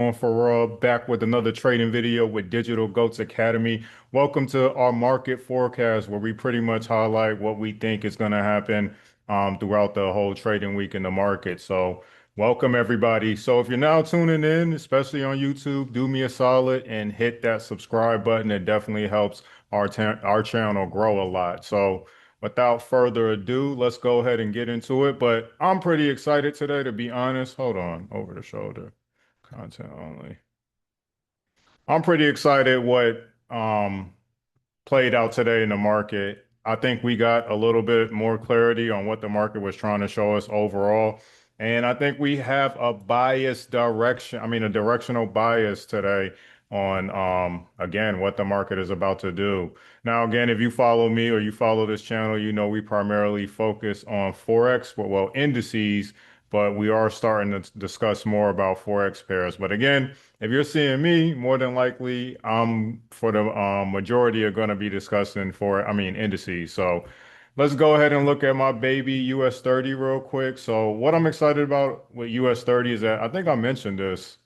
On for back with another trading video with Digital Goats Academy. Welcome to our market forecast where we pretty much highlight what we think is going to happen throughout the whole trading week in the market. So welcome everybody. So if you're now tuning in, especially on YouTube, do me a solid and hit that subscribe button. It definitely helps our channel grow a lot. So without further ado, let's go ahead and get into it. But I'm pretty excited today, to be honest. Hold on, over the shoulder. Content only. I'm pretty excited what played out today in the market. I think we got a little bit more clarity on what the market was trying to show us overall. And I think we have a biased direction, a directional bias today on again what the market is about to do. Now, again, if you follow me or you follow this channel, you know we primarily focus on Forex, well, indices, but we are starting to discuss more about Forex pairs. But again, if you're seeing me, more than likely, for the majority are going to be discussing indices. So let's go ahead and look at my baby US 30 real quick. So what I'm excited about with US 30 is that I think I mentioned this.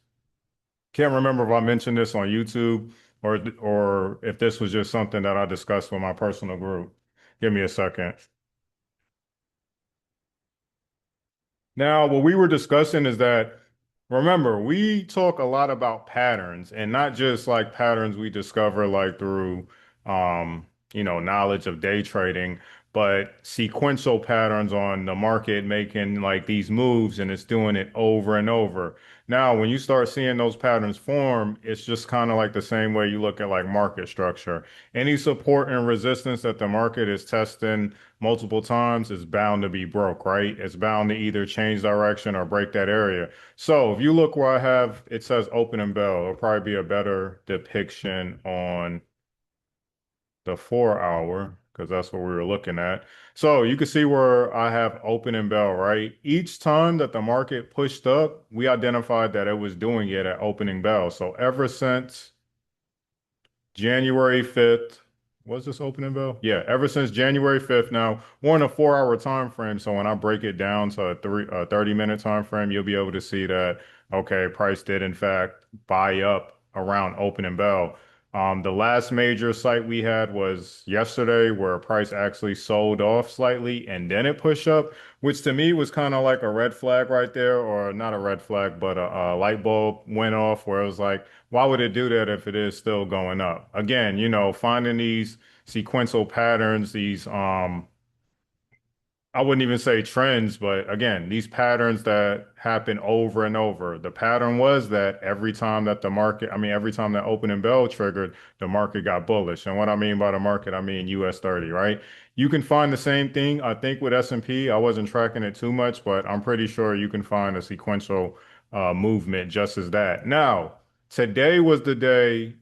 Can't remember if I mentioned this on YouTube or if this was just something that I discussed with my personal group. Give me a second. Now, what we were discussing is that, remember, we talk a lot about patterns and not just like patterns we discover like through, knowledge of day trading, but sequential patterns on the market making like these moves and it's doing it over and over. Now, when you start seeing those patterns form, it's just kind of like the same way you look at like market structure. Any support and resistance that the market is testing multiple times is bound to be broke, right? It's bound to either change direction or break that area. So if you look where I have, it says opening bell, it'll probably be a better depiction on the 4 hour because that's what we were looking at. So you can see where I have opening bell, right? Each time that the market pushed up, we identified that it was doing it at opening bell. So ever since January 5th. Was this opening bell? Yeah, ever since January 5th. Now, we're in a 4 hour time frame. So when I break it down to a 30-minute time frame, you'll be able to see that, okay, price did in fact buy up around opening bell. The last major site we had was yesterday where price actually sold off slightly and then it pushed up, which to me was kind of like a red flag right there, or not a red flag, but a light bulb went off where it was like, why would it do that if it is still going up? Again, finding these sequential patterns, these I wouldn't even say trends, but again, these patterns that happen over and over. The pattern was that every time that opening bell triggered, the market got bullish. And what I mean by the market, I mean US 30, right? You can find the same thing, I think, with S&P. I wasn't tracking it too much, but I'm pretty sure you can find a sequential movement just as that. Now, today was the day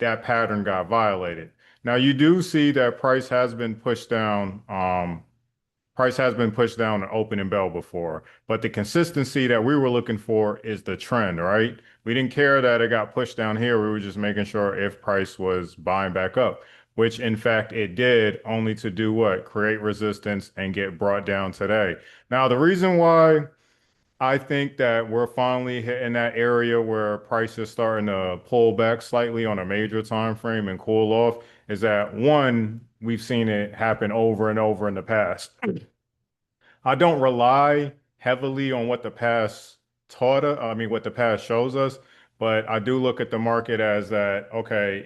that pattern got violated. Now, you do see that price has been pushed down an opening bell before, but the consistency that we were looking for is the trend, right? We didn't care that it got pushed down here. We were just making sure if price was buying back up, which in fact it did, only to do what? Create resistance and get brought down today. Now, the reason why I think that we're finally hitting that area where price is starting to pull back slightly on a major time frame and cool off is that one, we've seen it happen over and over in the past. I don't rely heavily on what the past what the past shows us, but I do look at the market as that, okay,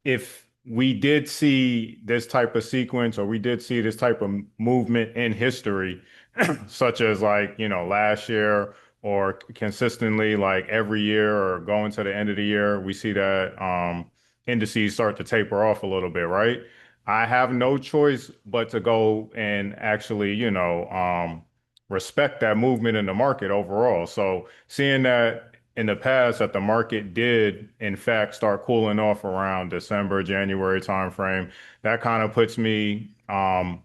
if we did see this type of sequence or we did see this type of movement in history, such as like, last year or consistently like every year or going to the end of the year, we see that indices start to taper off a little bit, right? I have no choice but to go and actually, respect that movement in the market overall. So seeing that in the past that the market did in fact start cooling off around December, January timeframe, that kind of puts me, that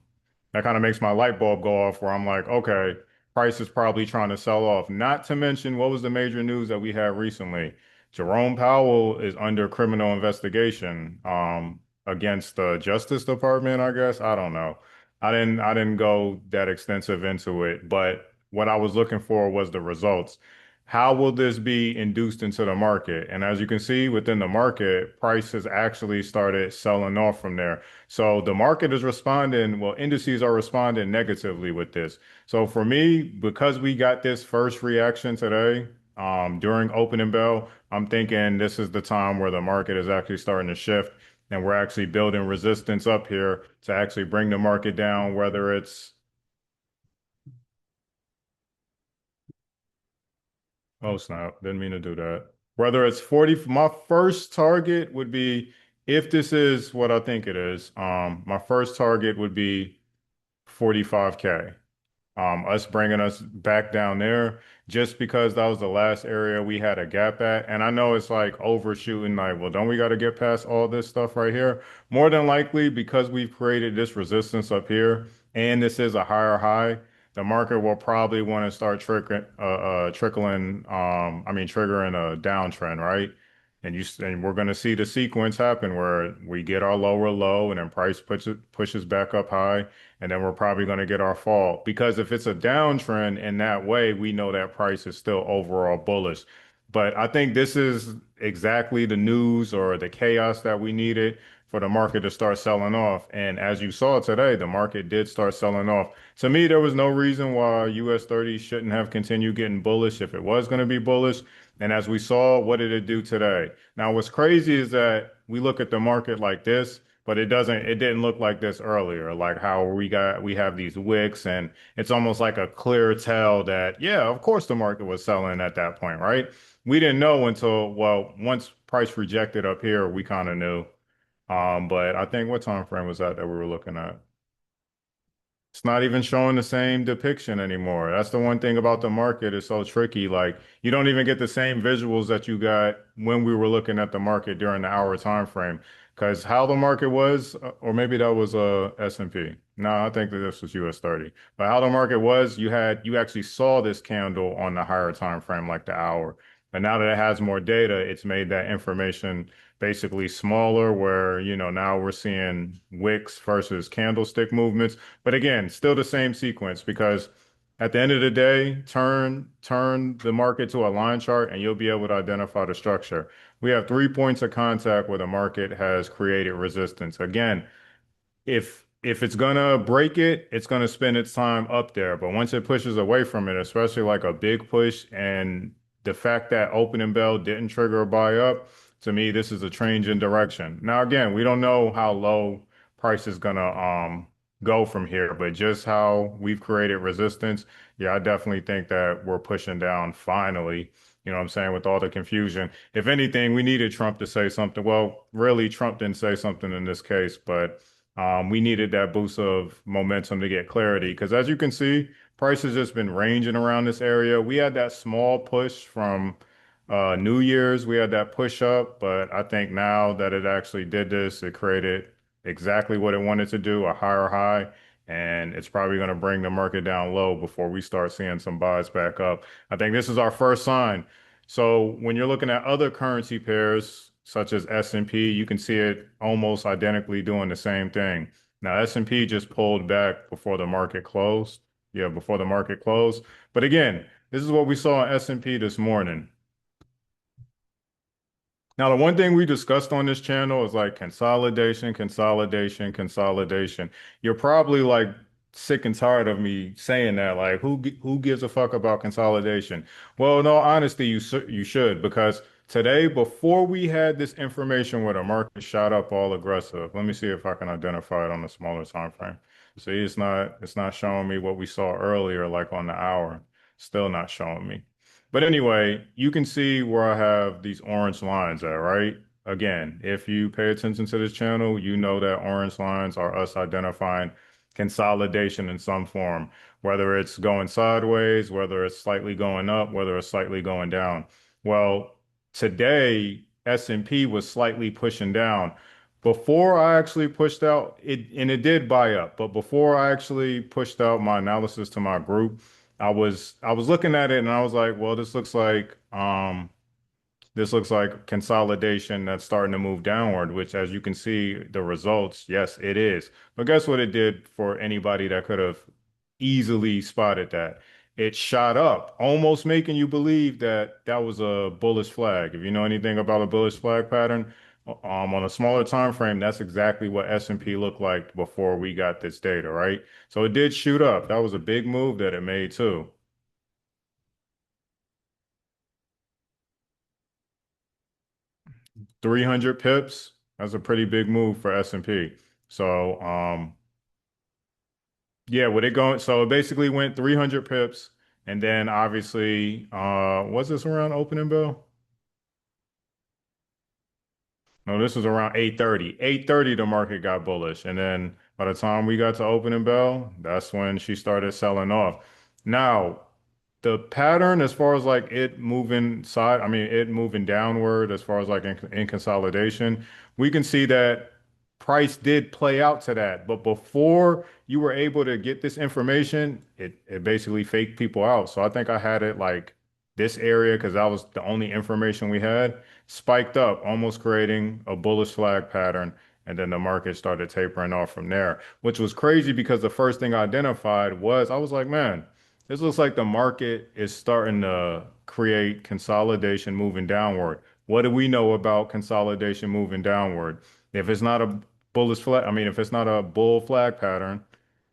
kind of makes my light bulb go off where I'm like, okay, price is probably trying to sell off. Not to mention, what was the major news that we had recently? Jerome Powell is under criminal investigation against the Justice Department, I guess. I don't know. I didn't go that extensive into it, but what I was looking for was the results. how will this be induced into the market? And as you can see within the market, prices actually started selling off from there. So the market is responding, well, indices are responding negatively with this. So for me, because we got this first reaction today, during opening bell, I'm thinking this is the time where the market is actually starting to shift and we're actually building resistance up here to actually bring the market down, whether it's, oh snap, didn't mean to do that. Whether it's 40, my first target would be, if this is what I think it is, my first target would be 45K. Us bringing us back down there just because that was the last area we had a gap at. And I know it's like overshooting, like, well, don't we got to get past all this stuff right here? More than likely, because we've created this resistance up here and this is a higher high, the market will probably want to start triggering a downtrend, right? And we're going to see the sequence happen where we get our lower low and then price pushes back up high and then we're probably going to get our fall. Because if it's a downtrend in that way, we know that price is still overall bullish. But I think this is exactly the news or the chaos that we needed for the market to start selling off. And as you saw today, the market did start selling off. To me, there was no reason why US 30 shouldn't have continued getting bullish if it was going to be bullish. And as we saw, what did it do today? Now, what's crazy is that we look at the market like this, but it didn't look like this earlier, like how we have these wicks and it's almost like a clear tell that, yeah, of course the market was selling at that point, right? We didn't know until, well, once price rejected up here, we kind of knew. But I think what time frame was that we were looking at? It's not even showing the same depiction anymore. That's the one thing about the market. It's so tricky. Like you don't even get the same visuals that you got when we were looking at the market during the hour time frame. Because how the market was, or maybe that was S&P. No, I think that this was US 30. But how the market was, you actually saw this candle on the higher time frame, like the hour. But now that it has more data, it's made that information basically smaller, where, now we're seeing wicks versus candlestick movements. But again, still the same sequence because at the end of the day, turn the market to a line chart and you'll be able to identify the structure. We have 3 points of contact where the market has created resistance. Again, if it's gonna break it, it's gonna spend its time up there. But once it pushes away from it, especially like a big push, and the fact that opening bell didn't trigger a buy up, to me, this is a change in direction. Now, again, we don't know how low price is gonna go from here, but just how we've created resistance, yeah, I definitely think that we're pushing down finally. You know what I'm saying? With all the confusion. If anything, we needed Trump to say something. Well, really, Trump didn't say something in this case, but we needed that boost of momentum to get clarity because, as you can see, price has just been ranging around this area. We had that small push from New Year's. We had that push up, but I think now that it actually did this, it created exactly what it wanted to do, a higher high, and it's probably going to bring the market down low before we start seeing some buys back up. I think this is our first sign. So when you're looking at other currency pairs such as S&P, you can see it almost identically doing the same thing. Now S&P just pulled back before the market closed. Yeah, before the market closed. But again, this is what we saw in S&P this morning. Now, the one thing we discussed on this channel is like consolidation, consolidation, consolidation. You're probably like sick and tired of me saying that. Like, who gives a fuck about consolidation? Well, in all honesty, you should, because today, before we had this information where the market shot up all aggressive, let me see if I can identify it on a smaller time frame. See, it's not showing me what we saw earlier, like on the hour. Still not showing me. But anyway, you can see where I have these orange lines at, right? Again, if you pay attention to this channel, you know that orange lines are us identifying consolidation in some form, whether it's going sideways, whether it's slightly going up, whether it's slightly going down. Well, today, S&P was slightly pushing down. Before I actually pushed out it, and it did buy up, but before I actually pushed out my analysis to my group, I was looking at it and I was like, well, this looks like consolidation that's starting to move downward, which as you can see the results, yes, it is. But guess what it did for anybody that could have easily spotted that? it shot up, almost making you believe that that was a bullish flag. If you know anything about a bullish flag pattern, on a smaller time frame, that's exactly what S&P looked like before we got this data, right? So it did shoot up. That was a big move that it made too. 300 pips, that's a pretty big move for S&P. So, yeah, with it going, so it basically went 300 pips, and then obviously, was this around opening bell? No, this was around 8:30. 8:30, the market got bullish. And then by the time we got to opening bell, that's when she started selling off. Now, the pattern as far as like it moving side, I mean, it moving downward as far as like in consolidation, we can see that price did play out to that. But before you were able to get this information, it basically faked people out. So I think I had it like this area because that was the only information we had spiked up, almost creating a bullish flag pattern. And then the market started tapering off from there, which was crazy because the first thing I identified was I was like, man, this looks like the market is starting to create consolidation moving downward. What do we know about consolidation moving downward? If it's not a bullish flag, I mean, if it's not a bull flag pattern,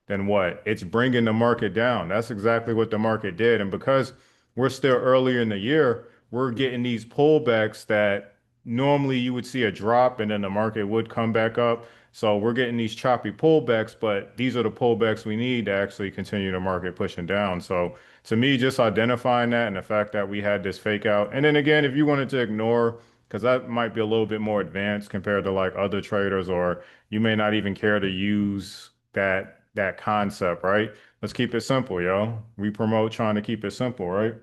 then what? It's bringing the market down. That's exactly what the market did. And because we're still earlier in the year, we're getting these pullbacks that normally you would see a drop and then the market would come back up. So we're getting these choppy pullbacks, but these are the pullbacks we need to actually continue the market pushing down. So to me, just identifying that and the fact that we had this fake out. And then again, if you wanted to ignore, because that might be a little bit more advanced compared to like other traders, or you may not even care to use that concept, right? Let's keep it simple, yo. We promote trying to keep it simple, right?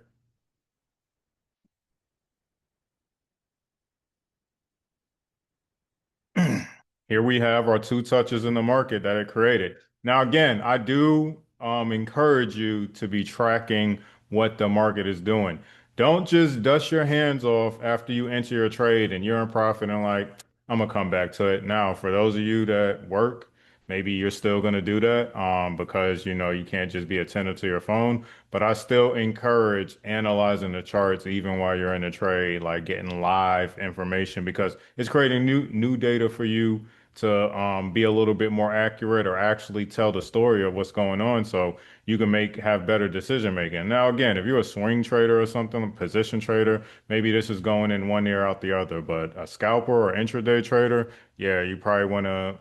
Here we have our two touches in the market that it created. Now, again, I do encourage you to be tracking what the market is doing. Don't just dust your hands off after you enter your trade and you're in profit and like, I'm gonna come back to it. Now, for those of you that work, maybe you're still gonna do that because you know you can't just be attentive to your phone. But I still encourage analyzing the charts even while you're in the trade, like getting live information because it's creating new data for you to be a little bit more accurate or actually tell the story of what's going on so you can have better decision making. Now, again, if you're a swing trader or something, a position trader, maybe this is going in one ear out the other, but a scalper or intraday trader, yeah, you probably want to,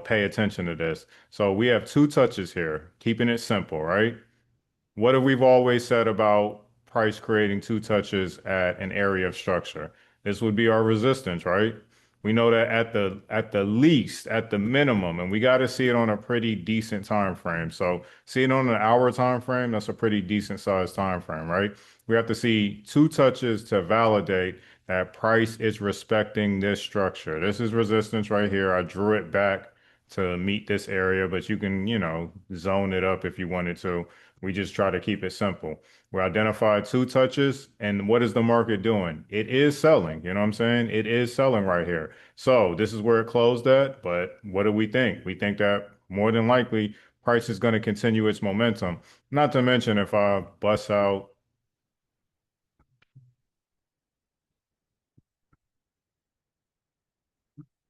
pay attention to this. So we have two touches here, keeping it simple, right? What have we've always said about price creating two touches at an area of structure? This would be our resistance, right? We know that at the least, at the minimum, and we got to see it on a pretty decent time frame. So seeing on an hour time frame, that's a pretty decent sized time frame, right? We have to see two touches to validate that price is respecting this structure. This is resistance right here. I drew it back to meet this area, but you can, zone it up if you wanted to. We just try to keep it simple. We identified two touches, and what is the market doing? It is selling. You know what I'm saying? It is selling right here. So this is where it closed at. But what do we think? We think that more than likely price is going to continue its momentum. Not to mention if I bust out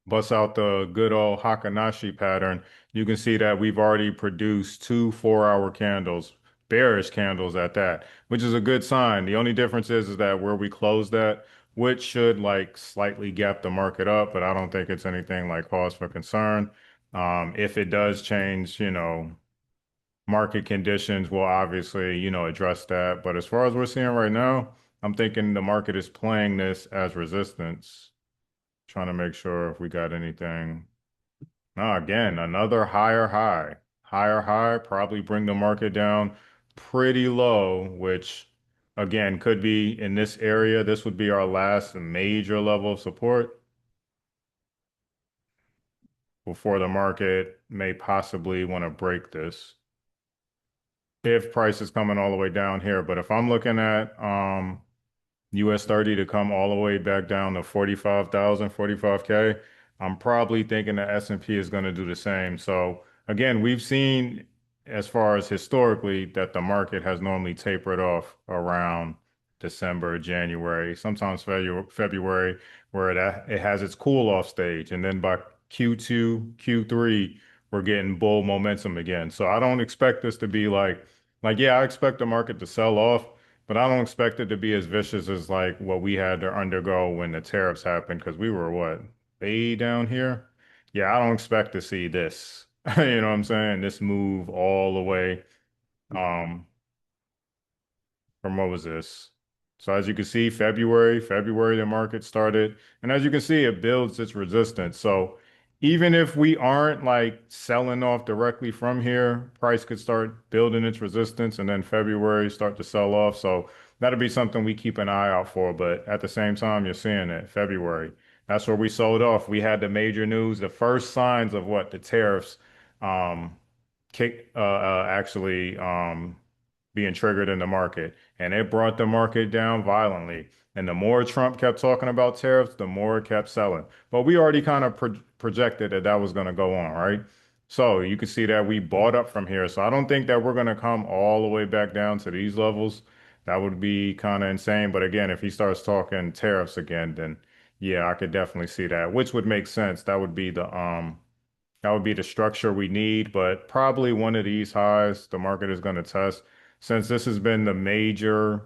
the good old Hakanashi pattern, you can see that we've already produced two 4-hour candles, bearish candles at that, which is a good sign. The only difference is that where we closed at, which should like slightly gap the market up, but I don't think it's anything like cause for concern. If it does change, market conditions, we'll obviously, address that. But as far as we're seeing right now, I'm thinking the market is playing this as resistance. Trying to make sure if we got anything. No, again, another higher high. Higher high, probably bring the market down pretty low, which again could be in this area. This would be our last major level of support before the market may possibly want to break this if price is coming all the way down here. But if I'm looking at US 30 to come all the way back down to 45,000, 45K, I'm probably thinking the S&P is going to do the same. So again, we've seen as far as historically, that the market has normally tapered off around December, January, sometimes February, where it has its cool off stage. And then by Q2, Q3, we're getting bull momentum again. So I don't expect this to be yeah, I expect the market to sell off, but I don't expect it to be as vicious as like what we had to undergo when the tariffs happened, because we were what, way down here? Yeah, I don't expect to see this. You know what I'm saying? This move all the way. Um, from what was this? So as you can see, February, the market started, and as you can see, it builds its resistance. So even if we aren't like selling off directly from here, price could start building its resistance, and then February start to sell off. So that'll be something we keep an eye out for. But at the same time, you're seeing it, February. That's where we sold off. We had the major news, the first signs of what the tariffs um actually being triggered in the market, and it brought the market down violently. And the more Trump kept talking about tariffs, the more it kept selling. But we already kind of projected that that was going to go on, right? So you can see that we bought up from here. So I don't think that we're going to come all the way back down to these levels. That would be kind of insane. But again, if he starts talking tariffs again, then yeah, I could definitely see that, which would make sense. That would be the structure we need, but probably one of these highs the market is going to test. Since this has been the major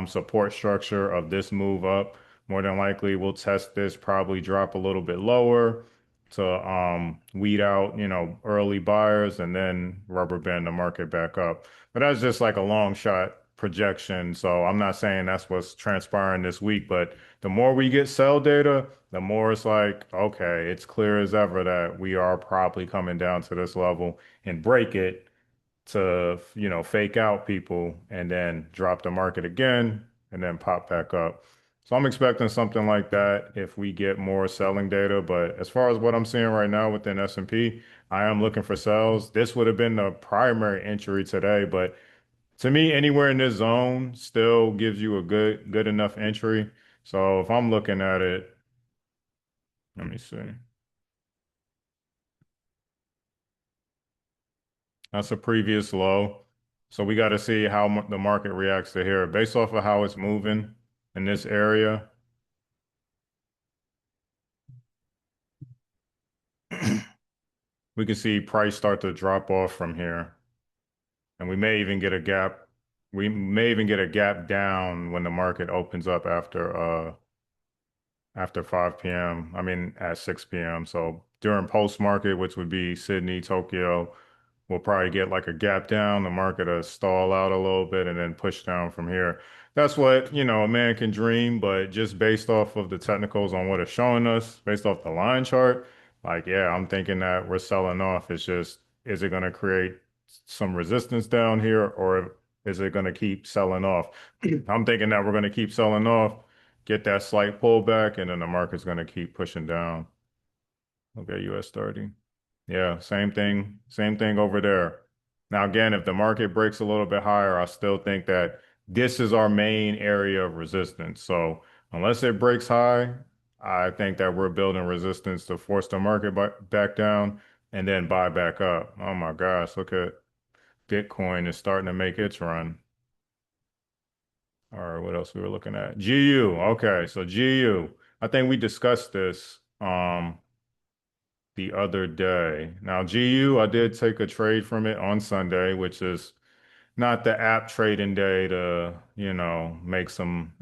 support structure of this move up, more than likely we'll test this, probably drop a little bit lower to weed out, early buyers, and then rubber band the market back up. But that's just like a long shot projection. So I'm not saying that's what's transpiring this week, but the more we get sell data, the more it's like, okay, it's clear as ever that we are probably coming down to this level and break it to, fake out people and then drop the market again and then pop back up. So I'm expecting something like that if we get more selling data. But as far as what I'm seeing right now within S&P, I am looking for sales. This would have been the primary entry today, but to me, anywhere in this zone still gives you a good enough entry. So if I'm looking at it, let me see. That's a previous low. So we got to see how the market reacts to here. Based off of how it's moving in this area, we can see price start to drop off from here. And we may even get a gap. We may even get a gap down when the market opens up after 5 p.m. I mean, at 6 p.m. So during post market, which would be Sydney, Tokyo, we'll probably get like a gap down. The market will stall out a little bit and then push down from here. That's what, a man can dream, but just based off of the technicals on what it's showing us, based off the line chart, like, yeah, I'm thinking that we're selling off. It's just, is it going to create some resistance down here, or is it going to keep selling off? I'm thinking that we're going to keep selling off, get that slight pullback, and then the market's going to keep pushing down. Okay, US 30. Yeah, same thing over there. Now, again, if the market breaks a little bit higher, I still think that this is our main area of resistance. So unless it breaks high, I think that we're building resistance to force the market back down and then buy back up. Oh my gosh, look at Bitcoin is starting to make its run. All right, what else we were looking at? GU. Okay, so GU. I think we discussed this the other day. Now, GU, I did take a trade from it on Sunday, which is not the app trading day to, make some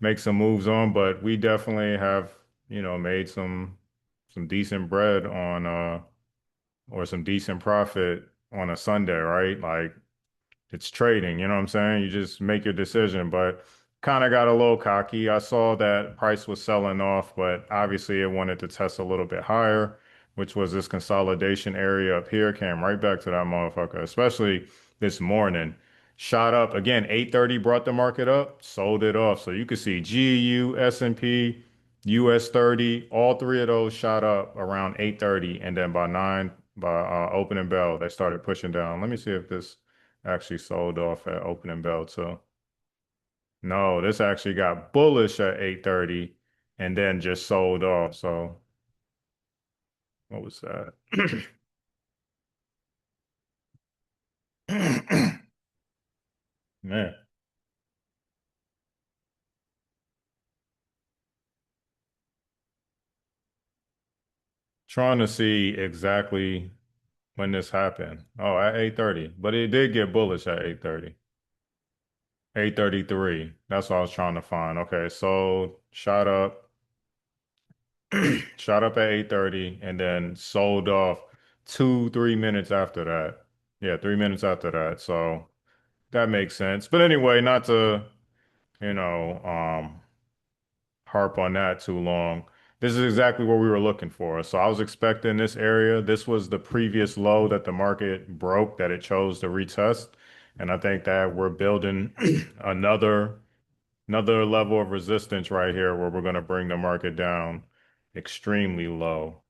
make some moves on, but we definitely have, made some decent bread on or some decent profit on a Sunday, right? Like it's trading, you know what I'm saying? You just make your decision, but kind of got a little cocky. I saw that price was selling off, but obviously it wanted to test a little bit higher, which was this consolidation area up here. Came right back to that motherfucker, especially this morning. Shot up again, 8:30 brought the market up, sold it off. So you could see GU, S&P, US 30, all three of those shot up around 8:30, and then by 9 by opening bell, they started pushing down. Let me see if this actually sold off at opening bell too. No, this actually got bullish at 8:30 and then just sold off. So what was that? Man, trying to see exactly when this happened. Oh, at 8:30. But it did get bullish at 8:30. 8:33. That's what I was trying to find. Okay, so shot up, shot up at 8:30 and then sold off 3 minutes after that. Yeah, 3 minutes after that. So that makes sense. But anyway, not to, you know, harp on that too long. This is exactly what we were looking for. So I was expecting this area. This was the previous low that the market broke that it chose to retest. And I think that we're building another level of resistance right here where we're going to bring the market down extremely low.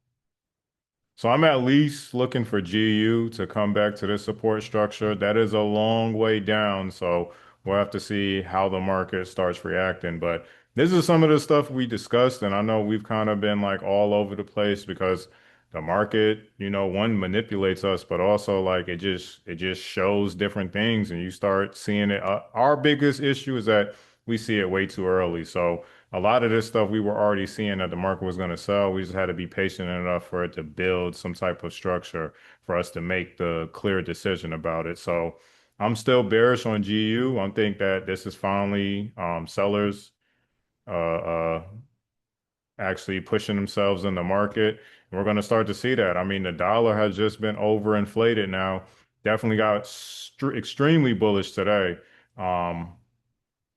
So I'm at least looking for GU to come back to this support structure. That is a long way down, so we'll have to see how the market starts reacting. But this is some of the stuff we discussed, and I know we've kind of been like all over the place because the market, one manipulates us, but also like it just shows different things, and you start seeing it. Our biggest issue is that we see it way too early. So a lot of this stuff we were already seeing that the market was going to sell. We just had to be patient enough for it to build some type of structure for us to make the clear decision about it. So I'm still bearish on GU. I think that this is finally sellers uh, actually pushing themselves in the market. And we're going to start to see that. I mean, the dollar has just been overinflated now. Definitely got extremely bullish today. Um,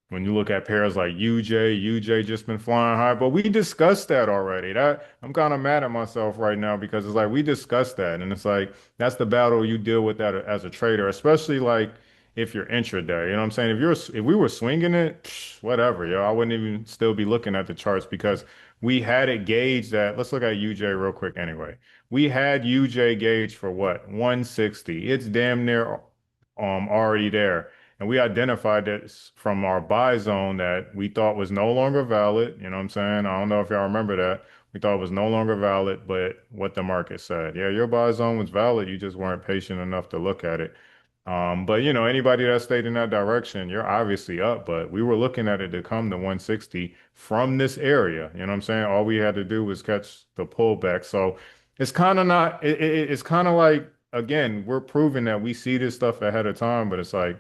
when you look at pairs like UJ just been flying high, but we discussed that already. That I'm kind of mad at myself right now because it's like we discussed that, and it's like that's the battle you deal with that as a trader, especially like if you're intraday. You know what I'm saying? If we were swinging it, whatever, yo, I wouldn't even still be looking at the charts because we had it gauged at. Let's look at UJ real quick anyway. We had UJ gauged for what? 160. It's damn near already there. And we identified this from our buy zone that we thought was no longer valid. You know what I'm saying? I don't know if y'all remember that. We thought it was no longer valid, but what the market said. Yeah, your buy zone was valid. You just weren't patient enough to look at it. But anybody that stayed in that direction, you're obviously up. But we were looking at it to come to 160 from this area. You know what I'm saying? All we had to do was catch the pullback. So it's kind of not, it's kind of like, again, we're proving that we see this stuff ahead of time, but it's like,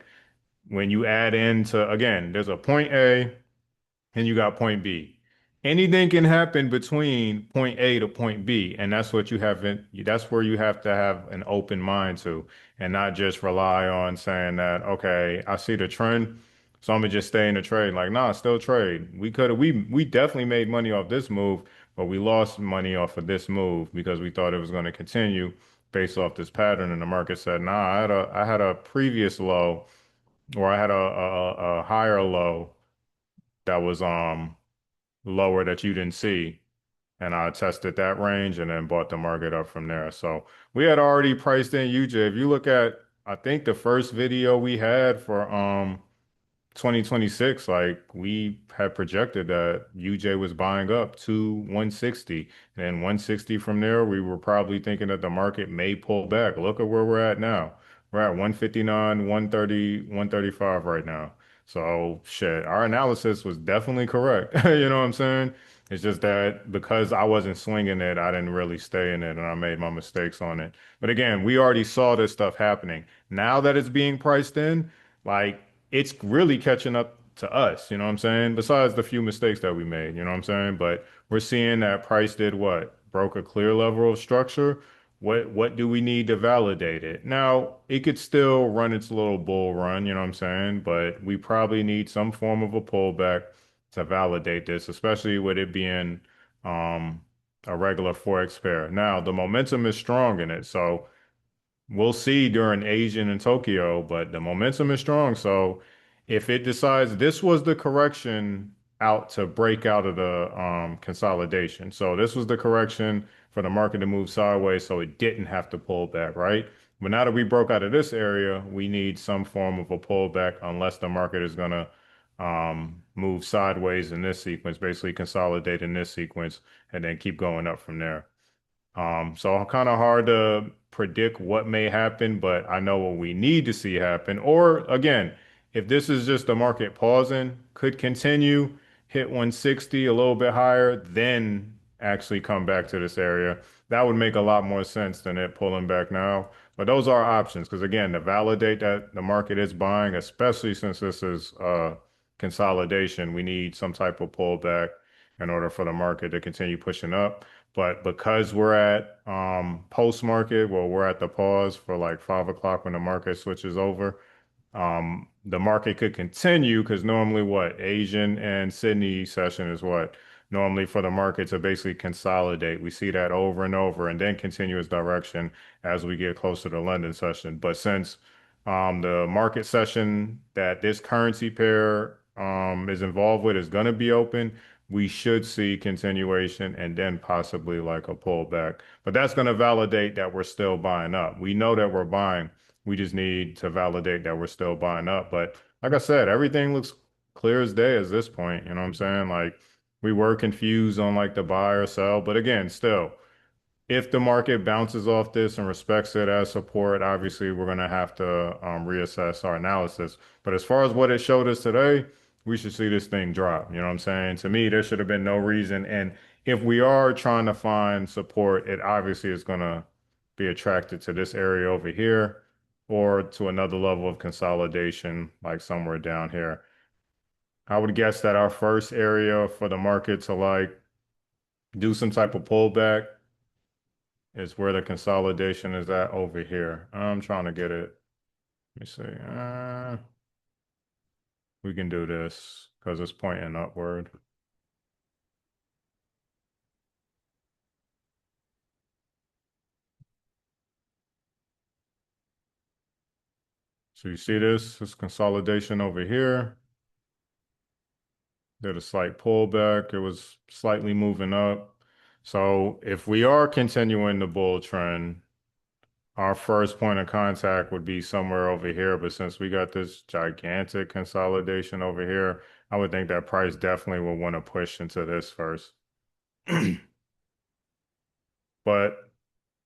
when you add into, again, there's a point A and you got point B. Anything can happen between point A to point B, and that's what you have that's where you have to have an open mind to, and not just rely on saying that, okay, I see the trend, so I'm gonna just stay in the trade. Like, nah, still trade. We definitely made money off this move, but we lost money off of this move because we thought it was going to continue based off this pattern, and the market said, nah, I had a previous low or I had a higher low that was lower that you didn't see, and I tested that range and then bought the market up from there. So we had already priced in UJ. If you look at, I think the first video we had for 2026, like we had projected that UJ was buying up to 160, and then 160 from there, we were probably thinking that the market may pull back. Look at where we're at now. We're at 159, 130, 135 right now. So shit, our analysis was definitely correct. You know what I'm saying? It's just that because I wasn't swinging it, I didn't really stay in it and I made my mistakes on it. But again, we already saw this stuff happening. Now that it's being priced in, like it's really catching up to us, you know what I'm saying? Besides the few mistakes that we made, you know what I'm saying? But we're seeing that price did what? Broke a clear level of structure. What do we need to validate it? Now, it could still run its little bull run, you know what I'm saying? But we probably need some form of a pullback to validate this, especially with it being um a regular Forex pair. Now, the momentum is strong in it, so we'll see during Asian and Tokyo, but the momentum is strong. So if it decides this was the correction out to break out of the consolidation. So this was the correction for the market to move sideways so it didn't have to pull back, right? But now that we broke out of this area, we need some form of a pullback unless the market is gonna move sideways in this sequence, basically consolidate in this sequence and then keep going up from there. So kind of hard to predict what may happen, but I know what we need to see happen. Or again, if this is just the market pausing, could continue, hit 160 a little bit higher, then actually come back to this area. That would make a lot more sense than it pulling back now. But those are options because again, to validate that the market is buying, especially since this is consolidation, we need some type of pullback in order for the market to continue pushing up. But because we're at post market, well, we're at the pause for like 5 o'clock when the market switches over. The market could continue because normally what Asian and Sydney session is what normally for the market to basically consolidate. We see that over and over and then continuous direction as we get closer to London session. But since the market session that this currency pair is involved with is going to be open, we should see continuation and then possibly like a pullback. But that's going to validate that we're still buying up. We know that we're buying. We just need to validate that we're still buying up. But like I said, everything looks clear as day at this point. You know what I'm saying? Like we were confused on like the buy or sell. But again, still, if the market bounces off this and respects it as support, obviously we're going to have to reassess our analysis. But as far as what it showed us today, we should see this thing drop. You know what I'm saying? To me, there should have been no reason. And if we are trying to find support, it obviously is going to be attracted to this area over here or to another level of consolidation, like somewhere down here. I would guess that our first area for the market to like do some type of pullback is where the consolidation is at over here. I'm trying to get it. Let me see. We can do this because it's pointing upward. So you see this consolidation over here. Did a slight pullback. It was slightly moving up. So if we are continuing the bull trend, our first point of contact would be somewhere over here. But since we got this gigantic consolidation over here, I would think that price definitely will want to push into this first. But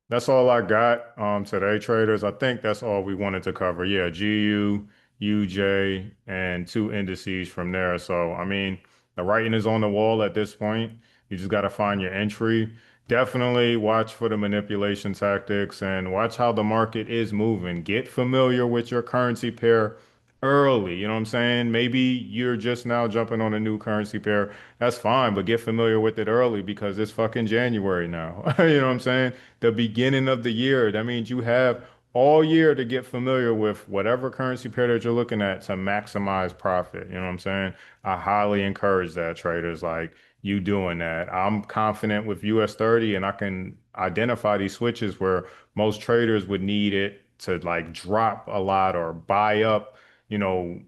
that's all I got today, traders. I think that's all we wanted to cover. Yeah, GU, UJ, and two indices from there. So, I mean, the writing is on the wall at this point. You just got to find your entry. Definitely watch for the manipulation tactics and watch how the market is moving. Get familiar with your currency pair early. You know what I'm saying? Maybe you're just now jumping on a new currency pair. That's fine, but get familiar with it early because it's fucking January now. You know what I'm saying? The beginning of the year. That means you have all year to get familiar with whatever currency pair that you're looking at to maximize profit. You know what I'm saying? I highly encourage that, traders. Like you doing that. I'm confident with US 30 and I can identify these switches where most traders would need it to like drop a lot or buy up, you know,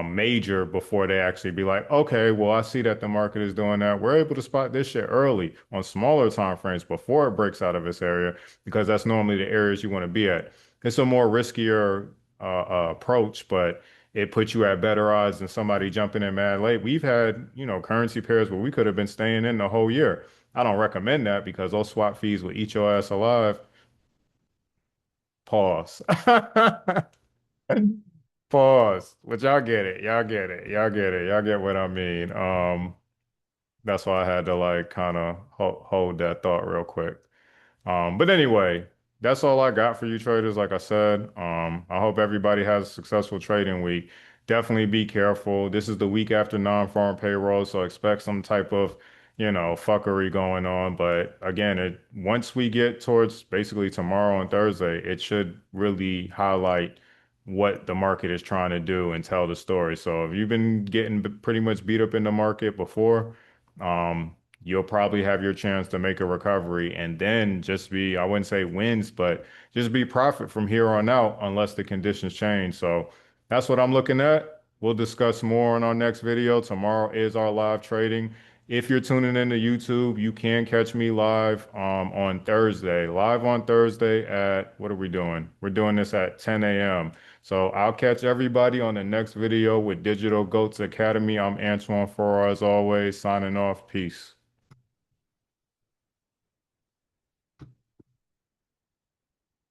major before they actually be like, okay, well, I see that the market is doing that. We're able to spot this shit early on smaller time frames before it breaks out of its area because that's normally the areas you want to be at. It's a more riskier approach, but it puts you at better odds than somebody jumping in mad late. We've had, you know, currency pairs where we could have been staying in the whole year. I don't recommend that because those swap fees will eat your ass alive. Pause. Pause. But y'all get it. Y'all get it. Y'all get it. Y'all get what I mean. That's why I had to like kind of hold that thought real quick. But anyway, that's all I got for you traders. Like I said, I hope everybody has a successful trading week. Definitely be careful. This is the week after non-farm payroll, so expect some type of, you know, fuckery going on. But again, once we get towards basically tomorrow and Thursday, it should really highlight what the market is trying to do and tell the story. So if you've been getting pretty much beat up in the market before, you'll probably have your chance to make a recovery and then just be, I wouldn't say wins, but just be profit from here on out unless the conditions change. So that's what I'm looking at. We'll discuss more in our next video. Tomorrow is our live trading. If you're tuning into YouTube, you can catch me live on Thursday. Live on Thursday at, what are we doing? We're doing this at 10 a.m. So I'll catch everybody on the next video with Digital Goatz Academy. I'm Antoine Farrar as always, signing off. Peace.